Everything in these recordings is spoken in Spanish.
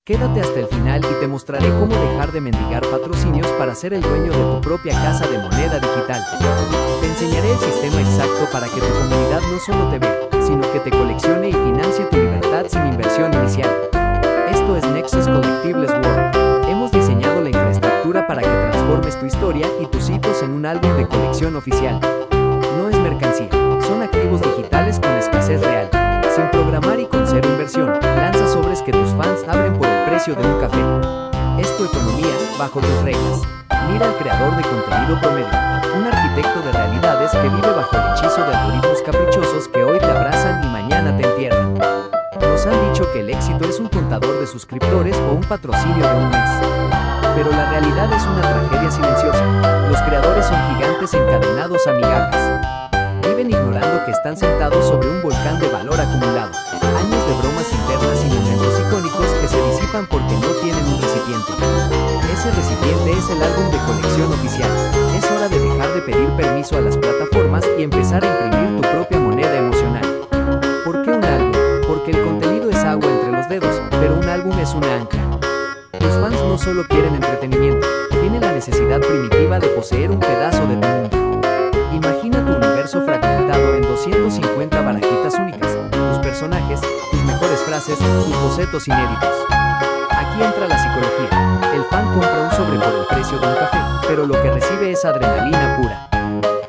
Quédate hasta el final y te mostraré cómo dejar de mendigar patrocinios para ser el dueño de tu propia casa de moneda digital. Te enseñaré el sistema exacto para que tu comunidad no solo te vea, sino que te coleccione y financie tu libertad sin inversión inicial. Esto es Nexus Collectibles World. Hemos diseñado la infraestructura para que transformes tu historia y tus hitos en un álbum de colección oficial. No es mercancía, son activos digitales con escasez real. Sin programar y con cero inversión, lanza sobres que tus fans abren por el precio de un café. Es tu economía, bajo tus reglas. Mira al creador de contenido promedio, un arquitecto de realidades que vive bajo el hechizo de algoritmos caprichosos que hoy te abrazan y mañana te entierran. Nos han dicho que el éxito es un contador de suscriptores o un patrocinio de un mes. Pero la realidad es una tragedia silenciosa. Los creadores son gigantes encadenados a migajas. Viven ignorando que están sentados sobre un volcán de valor acumulado. Años de bromas internas y momentos icónicos que se disipan porque no tienen un recipiente. Ese recipiente es el álbum de colección oficial. Es hora de dejar de pedir permiso a las plataformas y empezar a imprimir tu propia moneda emocional. ¿Por qué un álbum? Porque el contenido es agua entre los dedos, pero un álbum es una ancla. Tus fans no solo quieren entretenimiento, tienen la necesidad primitiva de poseer un pedazo de tu mundo. Imagina tu universo fragmentado en 250 barajitas únicas, tus personajes, tus mejores frases, tus bocetos inéditos. Aquí entra la psicología. El fan compra un sobre por el precio de un café, pero lo que recibe es adrenalina pura.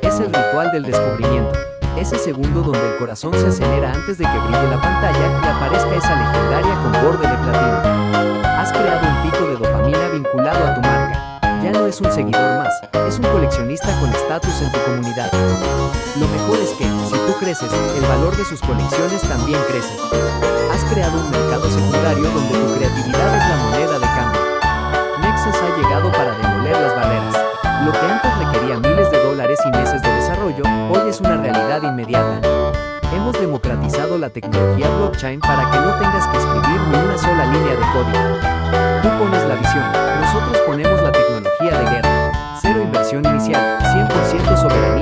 Es el ritual del descubrimiento. Ese segundo donde el corazón se acelera antes de que brille la pantalla y aparezca esa legendaria con borde de platino. Has creado un pico de dopamina vinculado a tu marca. Ya no es un seguidor más, es un coleccionista con estatus en tu comunidad. Lo mejor es que, si tú creces, el valor de sus colecciones también crece. Has creado un mercado secundario donde tu creatividad es la moneda de cambio. Nexus ha llegado para demoler las barreras. Lo que antes requería miles de dólares y meses de desarrollo, hoy es una realidad inmediata. Hemos democratizado la tecnología blockchain para que no tengas que escribir ni una sola línea de código. Tú pones la visión, nosotros ponemos la tecnología de guerra. Cero inversión inicial, 100% soberanía.